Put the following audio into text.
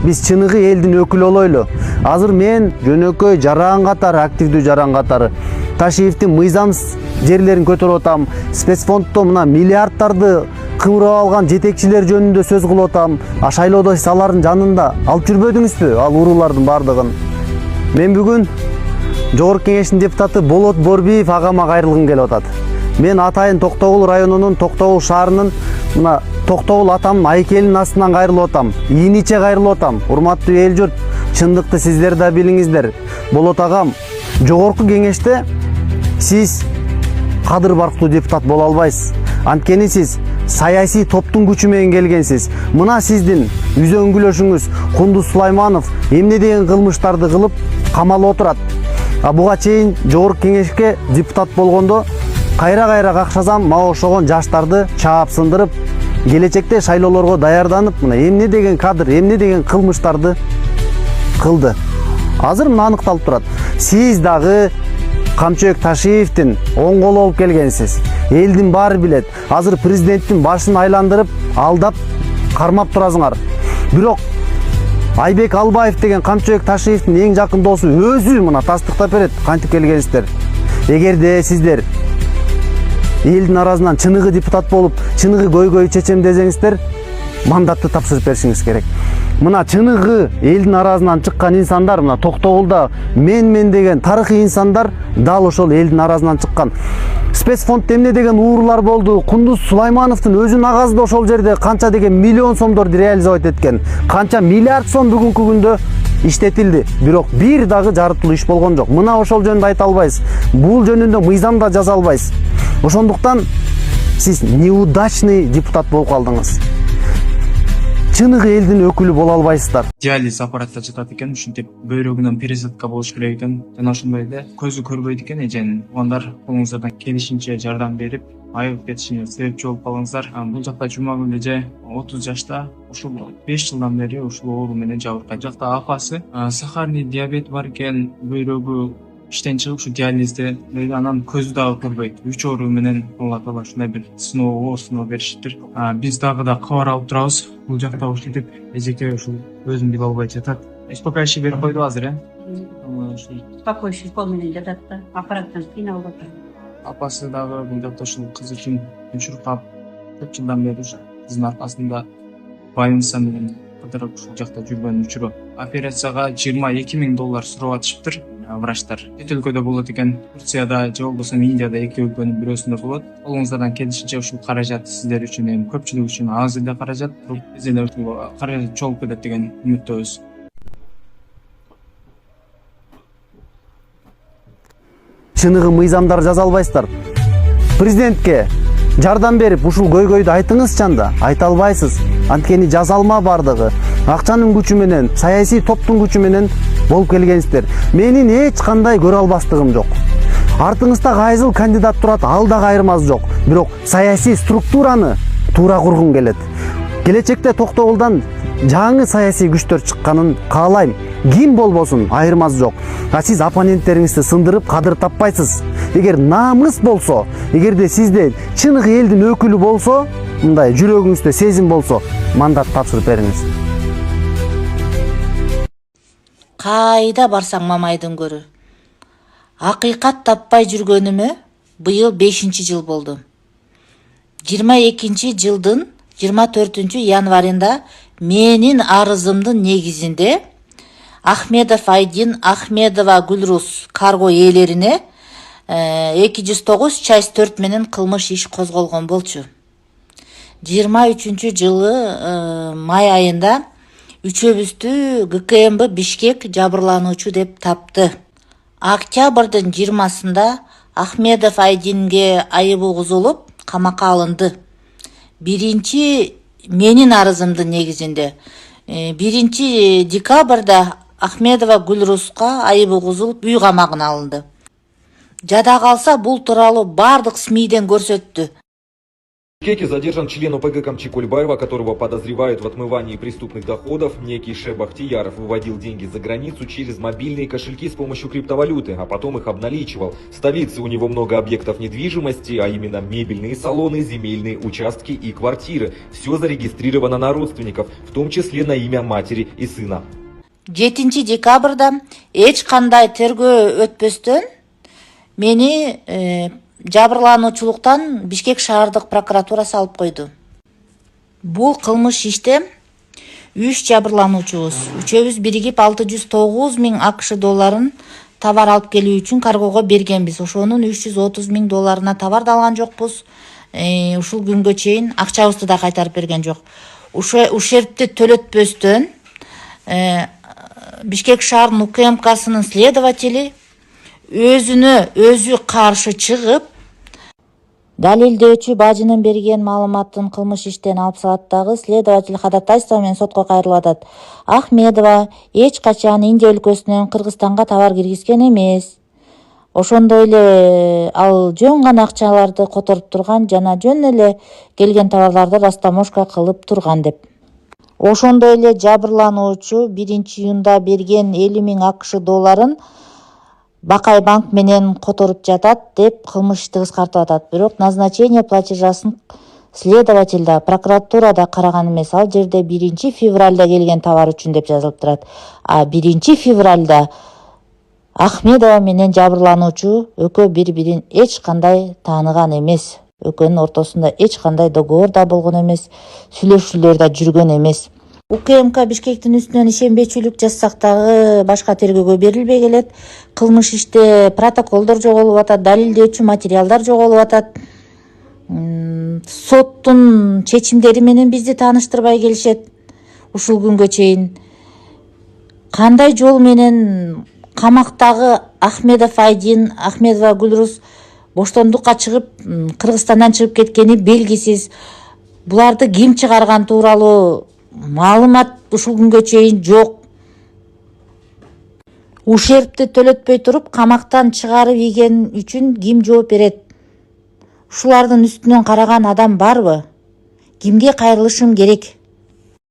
биз чыныгы элдин өкүлү болойлу. Азыр мен жөнөкөй жаран катары, активдүү жаран катары Ташиевдин мыйзамсыз жерлерин көтөрүп атам. Спецфонддо мына миллиардтарды кымырап алган жетекчилер жөнүндө сөз кылып атам. Шайлоодо сиз алардын жанында алып жүрбөдүңүзбү ал уруулардын бардыгын? Мен бүгүн Жогорку Кеңештин депутаты Болот Борбиев агама кайрылгым келип атат. Мен атайын Токтогул районунун Токтогул шаарынын мына Токтогул атамдын айкелинин астынан кайрылып атам. Ийиниче кайрылып атам. Урматтуу эл журт, чындыкты сиздер да билиңиздер. Болот агам, Жогорку Кеңеште сиз кадыр барктуу депутат боло албайсыз. Анткени сиз саясий топтун күчү менен келгенсиз. Мына сиздин үзөңгүлөшүңүз Кундуз Сулайманов эмне деген кылмыштарды кылып камалып отурат. Буга чейин Жогорку Кеңешке депутат болгондо кайра какшасам мага окшогон жаштарды чаап сындырып, келечекте шайлоолорго даярданып, мына эмне деген кадр, эмне деген кылмыштарды кылды. Азыр мына аныкталып турат. Сиз дагы Камчыбек Ташиевдин оң колу болуп келгенсиз. Элдин баары билет. Азыр президенттин башын айландырып, алдап, кармап турасыңар. Бирок Айбек Албаев деген Камчыбек Ташиевдин эң жакын досу өзү мына тастыктап берет кантип келгенсиздер. Эгерде сиздер элдин арасынан чыныгы депутат болуп, чыныгы көйгөй чечем десеңиздер, мандатты тапшырып беришиңиз керек. Мына чыныгы элдин арасынан чыккан инсандар, мына Токтогулда мен деген тарыхый инсандар дал ошол элдин арасынан чыккан. Спецфонд эмне деген уурулар болду. Кундуз Сулаймановдун өзүнүн агасы да ошол жерде канча деген миллион сомдорду реализовать эткен. Канча миллиард сом бүгүнкү күндө иштетилди. Бирок бир дагы жарыптылуу иш болгон жок. Мына ошол жөнүндө айта албайсыз. Бул жөнүндө мыйзамда жаза албайсыз. Ошондуктан сиз неудачный депутат болуп калдыңыз. Чыныгы элдин өкүлү боло албайсыздар. Диализ аппаратта жатат экен, ушинтип бөйрөгүнөн пересадка болуш керек экен. Жана ошондой эле көзү көрбөйт экен эженин. Угандар колуңуздардан келишинче жардам берип, айыгып кетишине себепчи болуп калыңыздар. Бул жакта Жумагүл эже 30 жашта, ушул 5 жылдан бери ушул оору менен жабыркайт. Жакта апасы сахарный диабет бар экен, бөйрөгү иштен чыгып ушу диализде, анан көзү дагы көрбөйт. 3 оору менен Алла таала ушундай бир сыноо беришиптир. Биз дагы да кабар алып турабыз. Бул жакта ушинтип эжеке ушул өзүн биле албай жатат. Успокаивающий берип койду азыр, Успокоивающий укол менен жатат да, аппараттан кыйналып атат. Апасы дагы бул жакта ушул кыз үчүн чуркап, көп жылдан бери ушу кыздын аркасында больница менен кыдырып ушул жакта жүргөн учуру. Операцияга $22,000 сурап атышыптыр. Врачтар чет өлкөдө болот экен, Турцияда же болбосо Индияда, эки өлкөнүн бирөөсүндө болот. Колуңуздардан келишинче ушул каражат сиздер үчүн, эми көпчүлүк үчүн аз эле каражат, биз эле ушул каражат чогулуп кетет деген үмүттөбүз. Чыныгы мыйзамдар жаза албайсыздар. Президентке жардам берип ушул көйгөйдү айтыңызчы анда. Айта албайсыз. Анткени жазалма бардыгы акчанын күчү менен, саясий топтун күчү менен болуп келгенсиздер. Менин эч кандай көрө албастыгым жок. Артыңызда кайсыл кандидат турат, ал да кайырмасы жок. Бирок саясий структураны туура кургум келет. Келечекте Токтогулдан жаңы саясий күчтөр чыкканын каалайм. Ким болбосун, айырмасы жок. Сиз оппоненттериңизди сындырып кадыр таппайсыз. Эгер намыс болсо, эгерде сизде чыныгы элдин өкүлү болсо, мындай жүрөгүңүздө сезим болсо, мандат тапшырып бериңиз. Кайда барсаң Мамайдын көрү. Акыйкат таппай жүргөнүмө быйыл 5-жыл болду. 22-жылдын 24-январында менин арызымдын негизинде Ахмедов Айдин, Ахмедова Гүлрус карго ээлерине 209 часть 4 менен кылмыш иш козголгон болчу. 23-жылы май айында үчөөбүздү ГКМБ Бишкек жабырлануучу деп тапты. Октябрдын 20-сында Ахмедов Айдинге айыбы угузулуп, камакка алынды. Биринчи менин арызымдын негизинде 1 декабрда Ахмедова Гүлруска айыбы угузулуп, үй камагына алынды. Жада калса бул тууралуу бардык СМИден көрсөттү. В Бишкеке задержан член ОПГ Камчи Кульбаева, которого подозревают в отмывании преступных доходов. Некий Шеб Ахтияров выводил деньги за границу через мобильные кошельки с помощью криптовалюты, а потом их обналичивал. В столице у него много объектов недвижимости, а именно мебельные салоны, земельные участки и квартиры. Все зарегистрировано на родственников, в том числе на имя матери и сына. 7 декабрда эч кандай тергөө өтпөстөн мени жабырлануучулуктан Бишкек шаардык прокуратурасы алып койду. Бул кылмыш иште 3 жабырлануучубуз үчөөбүз биригип 609 000 АКШ долларын товар алып келүү үчүн каргоого бергенбиз. Ошонун 330 000 долларына товар да алган жокпуз. Ушул күнгө чейин акчабызды да кайтарып берген жок. Ушерпти төлөтпөстөн Бишкек шаарынын УКМКсынын следователи өзү каршы чыгып, далилдөөчү бажынын берген маалыматын кылмыш иштен алып салат дагы следователь ходатайство менен сотко кайрылып атат. Ахмедова эч качан Индия өлкөсүнөн Кыргызстанга товар киргизген эмес. Ошондой эле ал жөн гана акчаларды которуп турган жана жөн эле келген товарларды растаможка кылып турган деп. Ошондой эле жабырлануучу 1-июнда берген 50 000 АКШ долларын Бакай банк менен которуп жатат деп кылмышты кыскартып атат. Бирок назначение платежасын следователь да, прокуратура да караган эмес. Ал жерде 1 февралда келген товар үчүн деп жазылып турат. А 1 февралда Ахмедова менен жабырлануучу экөө бири-бирин эч кандай тааныган эмес. Экөөнүн ортосунда эч кандай договор да болгон эмес, сүйлөшүүлөр да жүргөн эмес. УКМК Бишкектин үстүнөн ишенбечүлүк жазсак дагы башка тергөөгө берилбей келет. Кылмыш иште протоколдор жоголуп атат, далилдөөчү материалдар жоголуп атат. Соттун чечимдери менен бизди тааныштырбай келишет. Ушул күнгө чейин кандай жол менен камактагы Ахмедов Айдин, Ахмедова Гүлрус боштондукка чыгып, Кыргызстандан чыгып кеткени белгисиз. Буларды ким чыгарган тууралуу маалымат ушул күнгө чейин жок. Ушерпти төлөтпөй туруп камактан чыгарып ийген үчүн ким жооп берет? Ушулардын үстүнөн караган адам барбы? Кимге кайрылышым керек?